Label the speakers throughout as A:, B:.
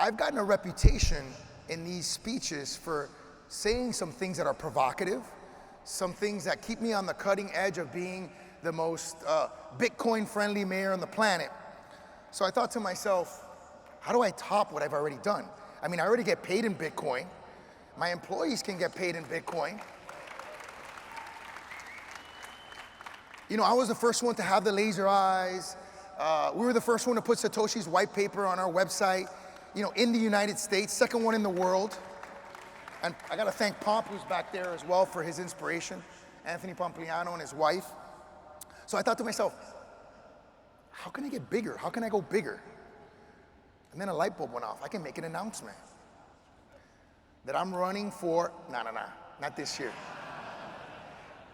A: I've gotten a reputation in these speeches for saying some things that are provocative, some things that keep me on the cutting edge of being the most Bitcoin-friendly mayor on the planet. So I thought to myself, how do I top what I've already done? I mean, I already get paid in Bitcoin. My employees can get paid in Bitcoin. You know, I was the first one to have the laser eyes. We were the first one to put Satoshi's white paper on our website, you know, in the United States, second one in the world. And I gotta thank Pomp, who's back there as well, for his inspiration, Anthony Pompliano and his wife. So I thought to myself, how can I get bigger? How can I go bigger? And then a light bulb went off. I can make an announcement that I'm running for, not this year.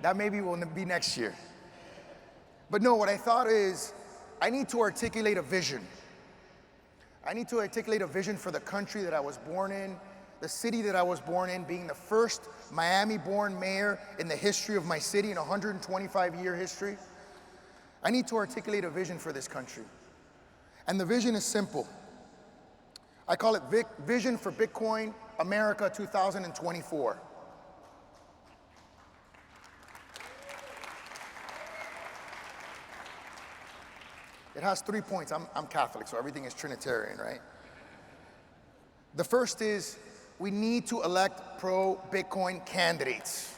A: That maybe will be next year. But no, what I thought is, I need to articulate a vision. I need to articulate a vision for the country that I was born in, the city that I was born in, being the first Miami-born mayor in the history of my city, in 125-year history. I need to articulate a vision for this country. And the vision is simple. I call it Vision for Bitcoin America 2024. It has 3 points. I'm Catholic, so everything is Trinitarian, right? The first is, we need to elect pro-Bitcoin candidates.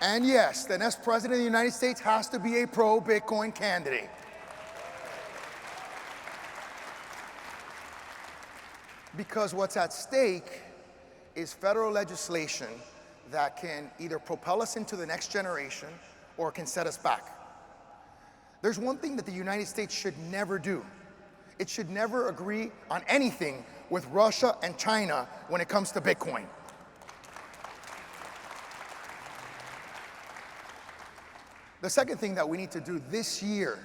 A: And yes, the next president of the United States has to be a pro-Bitcoin candidate. Because what's at stake is federal legislation that can either propel us into the next generation or can set us back. There's one thing that the United States should never do. It should never agree on anything with Russia and China when it comes to Bitcoin. The second thing that we need to do this year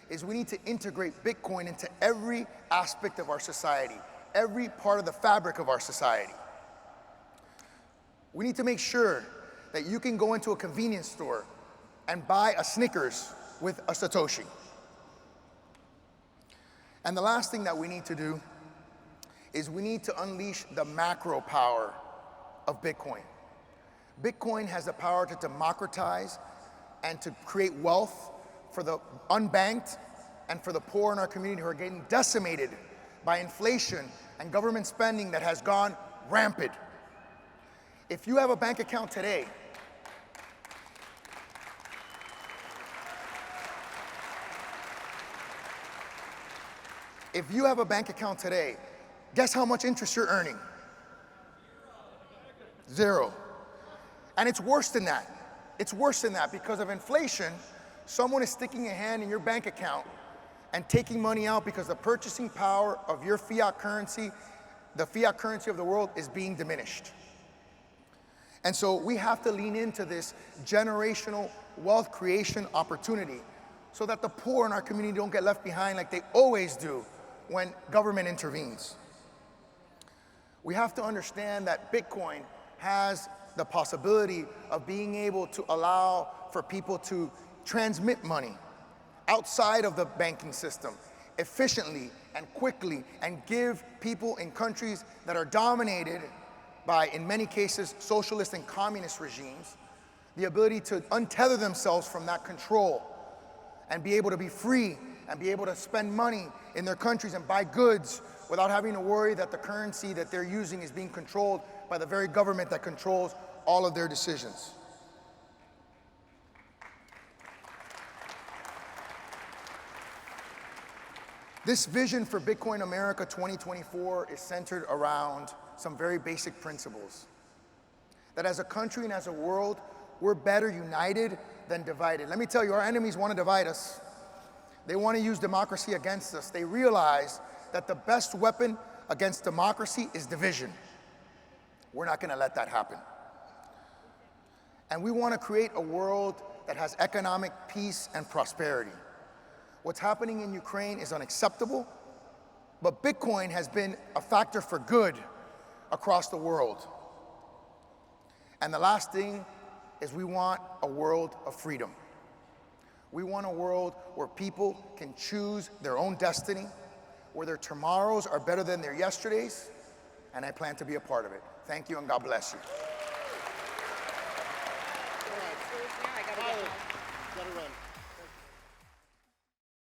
A: is we need to integrate Bitcoin into every aspect of our society, every part of the fabric of our society. We need to make sure that you can go into a convenience store and buy a Snickers with a Satoshi. And the last thing that we need to do is we need to unleash the macro power of Bitcoin. Bitcoin has the power to democratize and to create wealth for the unbanked and for the poor in our community who are getting decimated by inflation and government spending that has gone rampant. If you have a bank account today, guess how much interest you're earning? Zero. And it's worse than that. It's worse than that because of inflation. Someone is sticking a hand in your bank account and taking money out because the purchasing power of your fiat currency, the fiat currency of the world, is being diminished. And so we have to lean into this generational wealth creation opportunity so that the poor in our community don't get left behind like they always do when government intervenes. We have to understand that Bitcoin has the possibility of being able to allow for people to transmit money outside of the banking system efficiently and quickly, and give people in countries that are dominated by, in many cases, socialist and communist regimes, the ability to untether themselves from that control and be able to be free and be able to spend money in their countries and buy goods without having to worry that the currency that they're using is being controlled by the very government that controls all of their decisions. This vision for Bitcoin America 2024 is centered around some very basic principles. That as a country and as a world, we're better united than divided. Let me tell you, our enemies want to divide us. They want to use democracy against us. They realize that the best weapon against democracy is division. We're not going to let that happen. And we want to create a world that has economic peace and prosperity. What's happening in Ukraine is unacceptable, but Bitcoin has been a factor for good across the world. And the last thing is we want a world of freedom. We want a world where people can choose their own destiny, where their tomorrows are better than their yesterdays, and I plan to be a part of it. Thank you, and God bless you.